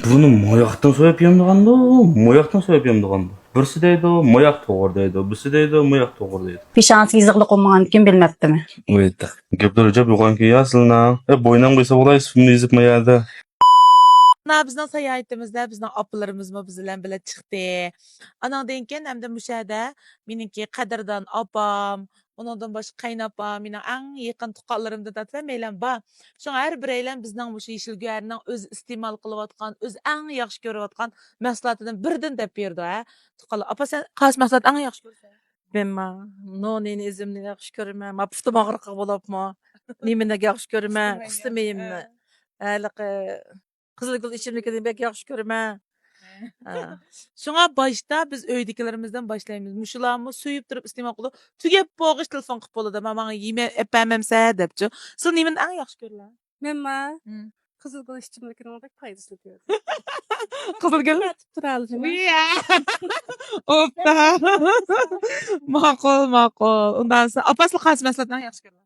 Buni moyoqdan so'yib yemdiganda, moyoqdan so'yib yemdiganda. Birisi deydi, moyoq to'g'ri deydi, birisi deydi, moyoq to'g'ri deydi. Pişansı yızıqlı olmagan kim bilmepdimi? Evet. Gepler hocam yoğanki yazılına. Boynam koysa olay ismini yazıp mı yazdı? Bizning sayohatimizda bizning opalarimiz bilan birga chiqdi. Anandan keyin hamda mushada meniki qadrdon opam, undan boshqa qaynopam, mening eng yaqin tuqqanlarimda tatva meylan bor. Shu har biraylar bizning bu yeshilguyarning o'z iste'mol qilayotgan, o'z eng yaxshi ko'rayotgan mahsulotidan biridan deb berdi. Tuqqanlar, opa sen qaysi mahsulot eng yaxshi ko'rsan? Benma nonini izimni yaxshi ko'raman. Ma puftim og'riqqa bo'libmi? Nimani yaxshi ko'raman? Qistimayimni. Haliqi qizilgul ichimlikini bek yaxshi ko'raman. Şuna başta biz öydekilerimizden başlayımız. Muşularımı suyup durup istemek olur. Tügep boğuş telefon kıp olur da. Bana yeme epememse depçi. Sen nemin en yaxşı görülen? Benma qizilgul ichimlikini bek foydasini ko'raman. Kızılgül? Turalım. Opta. Makul. Ondan sonra apaslı qaysi məsələn en yaxşı görülen?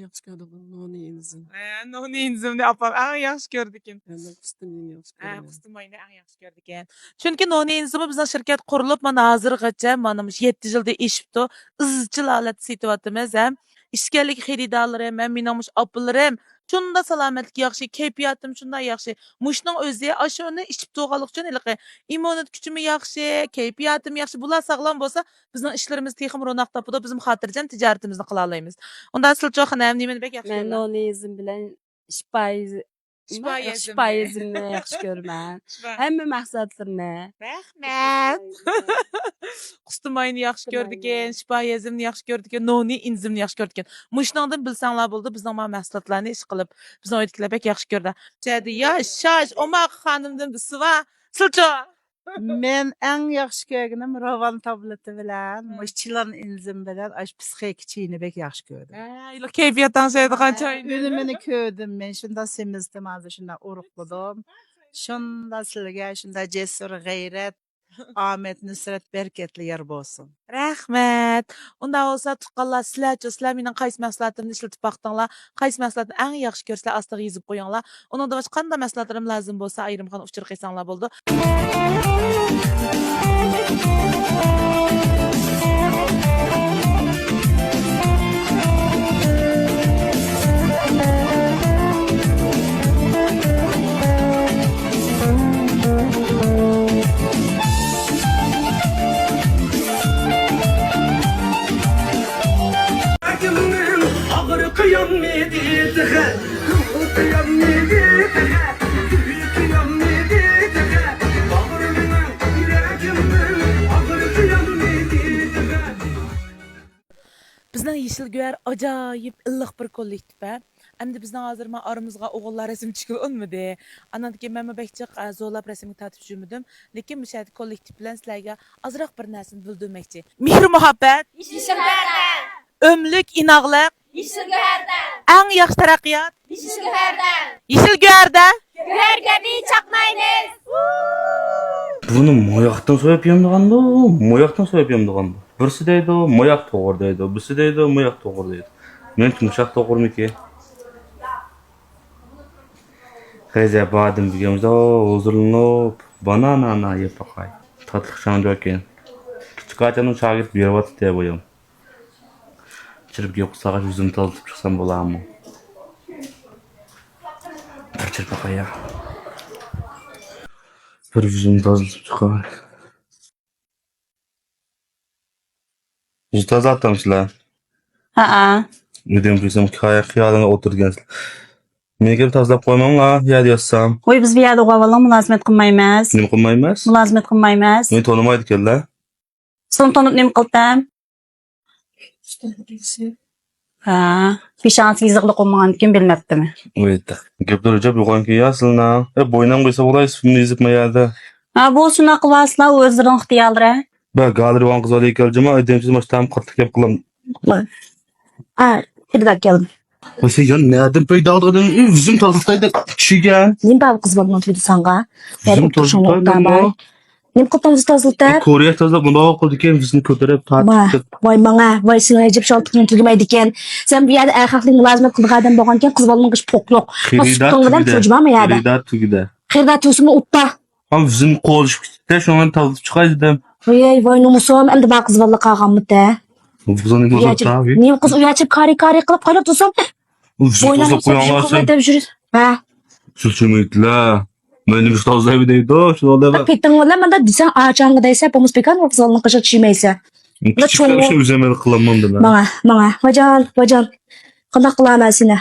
Yaxshi ko'raman. Noni izim. Noni inzim de apam en yaxşı gördükin. Qistimni yaxshi ko'raman. Qıstimayını en yaxşı gördükin. Çünkü noni inzimi bizning şirket qurulup mana hazırgacha mana 7 yılda işipti. Izchil holatda setyapmiz ham. İşkerlik xaridorlarim, mening opalarim shunda salomatlik yaxshi, kayfiyatim shunda yaxshi. Mushning o'zi ashuni ichib to'g'anlik uchun iliqi immunit kuchim yaxshi, kayfiyatim yaxshi. Bular sog'lom bo'lsa, bizning ishlarimiz texim ro'naq topadi, bizim xotirjam tijoratimizni qila olamiz. Unda silchoqni ham nimani bek yaxshi. Men noni izim bilan Shipayizimni yaxshi ko'raman. Hamma mahsulotlarni. Rahmat. Qustumayni yaxshi ko'rdikin, shipayezimni yaxshi ko'rdikin, noni inzimni yaxshi ko'rdikin. Mushningdan bilsanglar bo'ldi, bizning mahsulotlarni ish qilib, bizning oydikilar bek yaxshi ko'rdi. Jadi ya shash, omaq xonimdan bisiva, silcho. Men eng yaxshi ko'rganim Rovan tableti bilan, mushchilan inzim bilan ash psixik chiyni bek yaxshi ko'rdim. Ila kayfiyatdan sevdigan choy. Önümünü ko'rdim men, shunda semizdim, hozir shunda uruqladim. Shunda sizlarga shunda jasur, g'ayrat, omad, nusrat, bereketli yer bo'lsin. Rahmat. Unda olsa tuqqanlar sizlar mening qaysi mahsulotimni ishlatib baqdinglar, qaysi mahsulotni eng yaxshi ko'rsanglar ostiga yozib qo'yinglar. Undan boshqa qanday mahsulotlarim lozim bo'lsa ayrimxon uchur qilsanglar bo'ldi. Kıyam medidhe, kıyam medidhe, kıyam medidhe, bağrımın, yüreğimin, ağır kıyam medidhe. Bizning Yeşilguyar ajoyib illiq bir kollektiv. Endi bizning hozir men aramizga o'g'illar rasm chiqib olmadi. Andan keyin men bekchiq zo'lab rasmga tatib yurmadim. Lekin bu shayt kollektiv bilan sizlarga azroq bir narsani bildirmoqchi. Mehr muhabbat, Yeşilguyarda, ömlük inog'liq, Yeşilguyarda, eng yaxshi taraqqiyot, Yeşilguyarda, Yeşilguyarda. Güvergeni çakmayınız. Buni moyoqdan so'yib yemdiganda, moyoqdan so'yib yemdiganda. Birisi deydi, moyoq to'g'ri deydi, birisi deydi, moyoq to'g'ri deydi. Men yumshoq to'g'rimiki? Xeyze badim bigemizde huzurlanıp banana yep bakay. Tatlıkşan döken. Küçük açanın şagird bir vat diye boyum. Çırp yok sağa yüzümü talıtıp çıksam bulam mı? Bir çırp bakay ya. Bir yüzümü talıtıp çıkay. Yüzü taza atlamışlar. Ha. Ödem kıysam kıyadına oturgensin. Meni tazalab qo'ymanlar, ya diyorsam. Qo'y biz bu yerda o'g'avalla mulozimat qilmaymiz. Nima qilmaymiz? Mulozimat qilmaymiz. Meni tonimaydi ekanlar. Seni tanib nima qildim? Ha, peshonasi yizig'li olmagan kim bilmepdimi? Evet. Gepler hocam yoğanki yazılına. Boynam koysa olay ismini yazıp mı yazdı? Ha, bu shunaqa qilasizlar o'zlaring ixtiyorlari. Ben galerivan kız olayı geleceğim ama ödemsiz maçtan kırtık yap kılam. Ha, kirdak keldim. Oysa ya nereden peyda aldın? Yüzüm tazıktaydı kişigen. Nima bu qiz bo'lgan dedi sanga? Yüzüm tazıktaydı mı? Nima qildim tozaltib? Koreya tazalab bunu baba koydu ki yüzünü kötürüp tartıştık. Voy manga, voy sen ajib shaltiqni tugmaydi ekan. Sen bu yerda erkaklik mulozimat qilgan odam bo'lgan ekan, qiz bo'lgan ish poq yo'q. Xaridor tugida. Xaridor tugida. Xeyirdat yo'sumni utta. Ama bizim konuşup gitti. Şunları tavuk çıkaydı dedim. Voy nomusum, endi bana kız valla qağanmı da. Ufuzanı bozak abi. Neyim kız uyachib kari qilib qo'yib tursam, Ufuzanı bo'ynamga bozak koyanlarsın. deb yurib. Ha. Sülçümüytler. Benim işte az evi deydi o. Şuna da bak. Peting valla menda desang achang'i deysa, pomuz pekan vokzalni qishi tushmaysa. Küçükler işte üzemeli kılamam dediler. Mana, vajon. Qanday qilaman seni?